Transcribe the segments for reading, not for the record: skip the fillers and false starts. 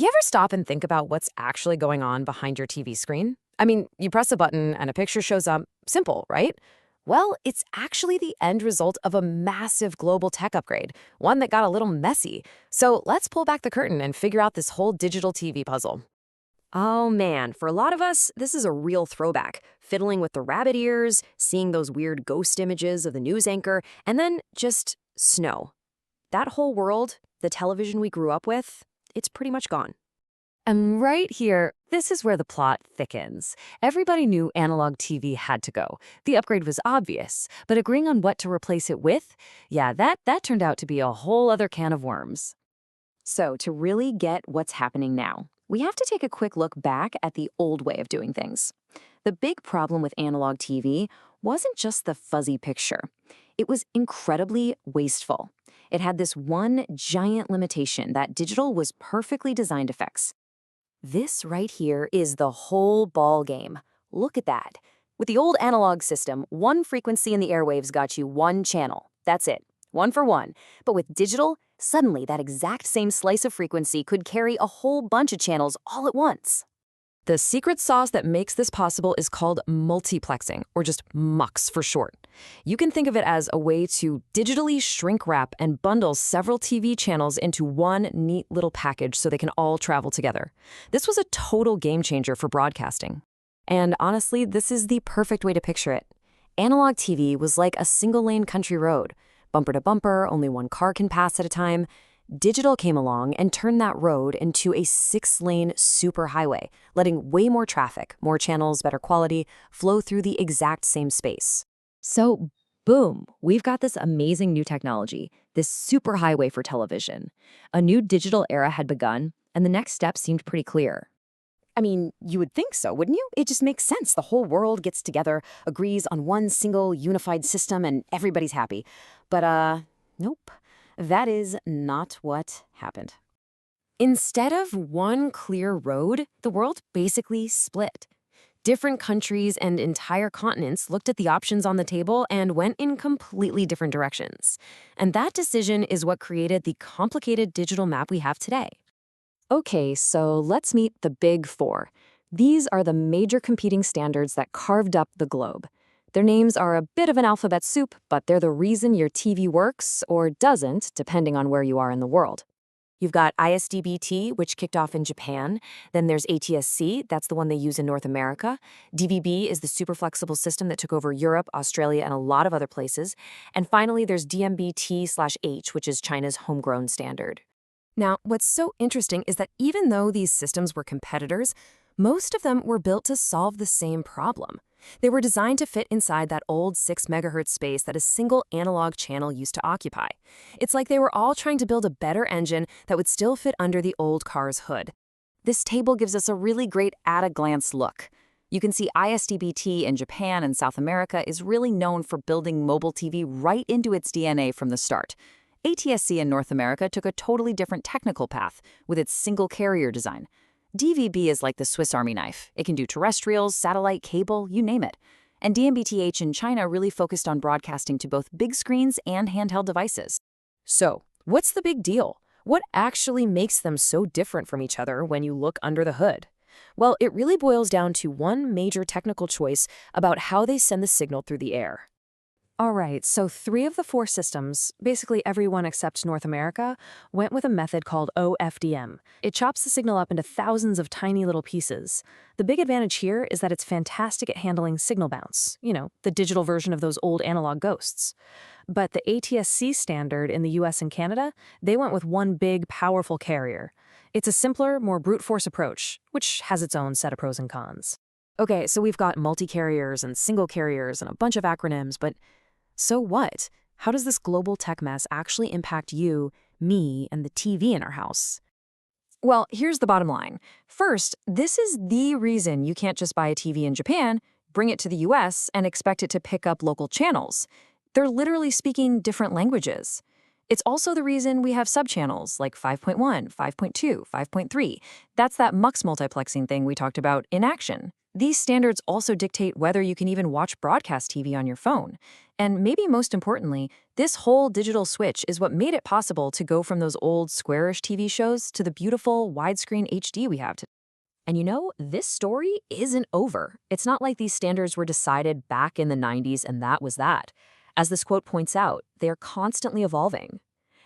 You ever stop and think about what's actually going on behind your TV screen? I mean, you press a button and a picture shows up. Simple, right? Well, it's actually the end result of a massive global tech upgrade, one that got a little messy. So let's pull back the curtain and figure out this whole digital TV puzzle. Oh man, for a lot of us, this is a real throwback. Fiddling with the rabbit ears, seeing those weird ghost images of the news anchor, and then just snow. That whole world, the television we grew up with, it's pretty much gone. And right here, this is where the plot thickens. Everybody knew analog TV had to go. The upgrade was obvious, but agreeing on what to replace it with, yeah, that turned out to be a whole other can of worms. So, to really get what's happening now, we have to take a quick look back at the old way of doing things. The big problem with analog TV wasn't just the fuzzy picture. It was incredibly wasteful. It had this one giant limitation that digital was perfectly designed to fix. This right here is the whole ball game. Look at that. With the old analog system, one frequency in the airwaves got you one channel. That's it, one for one. But with digital, suddenly that exact same slice of frequency could carry a whole bunch of channels all at once. The secret sauce that makes this possible is called multiplexing, or just MUX for short. You can think of it as a way to digitally shrink wrap and bundle several TV channels into one neat little package so they can all travel together. This was a total game changer for broadcasting. And honestly, this is the perfect way to picture it. Analog TV was like a single-lane country road. Bumper to bumper, only one car can pass at a time. Digital came along and turned that road into a 6-lane superhighway, letting way more traffic, more channels, better quality, flow through the exact same space. So, boom, we've got this amazing new technology, this superhighway for television. A new digital era had begun, and the next step seemed pretty clear. I mean, you would think so, wouldn't you? It just makes sense. The whole world gets together, agrees on one single unified system, and everybody's happy. But, nope. That is not what happened. Instead of one clear road, the world basically split. Different countries and entire continents looked at the options on the table and went in completely different directions. And that decision is what created the complicated digital map we have today. Okay, so let's meet the Big Four. These are the major competing standards that carved up the globe. Their names are a bit of an alphabet soup, but they're the reason your TV works or doesn't, depending on where you are in the world. You've got ISDBT, which kicked off in Japan. Then there's ATSC, that's the one they use in North America. DVB is the super flexible system that took over Europe, Australia, and a lot of other places. And finally, there's DMBT/H, which is China's homegrown standard. Now, what's so interesting is that even though these systems were competitors, most of them were built to solve the same problem. They were designed to fit inside that old 6 megahertz space that a single analog channel used to occupy. It's like they were all trying to build a better engine that would still fit under the old car's hood. This table gives us a really great at-a-glance look. You can see ISDBT in Japan and South America is really known for building mobile TV right into its DNA from the start. ATSC in North America took a totally different technical path with its single carrier design. DVB is like the Swiss Army knife. It can do terrestrials, satellite, cable, you name it. And DMBTH in China really focused on broadcasting to both big screens and handheld devices. So, what's the big deal? What actually makes them so different from each other when you look under the hood? Well, it really boils down to one major technical choice about how they send the signal through the air. All right, so 3 of the 4 systems, basically everyone except North America, went with a method called OFDM. It chops the signal up into thousands of tiny little pieces. The big advantage here is that it's fantastic at handling signal bounce, the digital version of those old analog ghosts. But the ATSC standard in the US and Canada, they went with one big, powerful carrier. It's a simpler, more brute force approach, which has its own set of pros and cons. Okay, so we've got multi-carriers and single carriers and a bunch of acronyms, but so what? How does this global tech mess actually impact you, me, and the TV in our house? Well, here's the bottom line. First, this is the reason you can't just buy a TV in Japan, bring it to the US, and expect it to pick up local channels. They're literally speaking different languages. It's also the reason we have subchannels like 5.1, 5.2, 5.3. That's that MUX multiplexing thing we talked about in action. These standards also dictate whether you can even watch broadcast TV on your phone. And maybe most importantly, this whole digital switch is what made it possible to go from those old squarish TV shows to the beautiful widescreen HD we have today. And you know, this story isn't over. It's not like these standards were decided back in the 90s and that was that. As this quote points out, they are constantly evolving.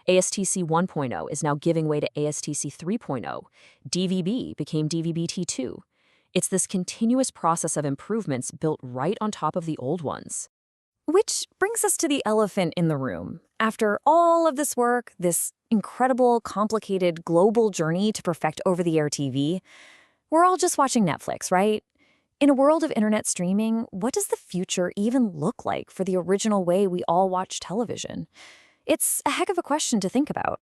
ASTC 1.0 is now giving way to ASTC 3.0. DVB became DVB-T2. It's this continuous process of improvements built right on top of the old ones. Which brings us to the elephant in the room. After all of this work, this incredible, complicated, global journey to perfect over-the-air TV, we're all just watching Netflix, right? In a world of internet streaming, what does the future even look like for the original way we all watch television? It's a heck of a question to think about.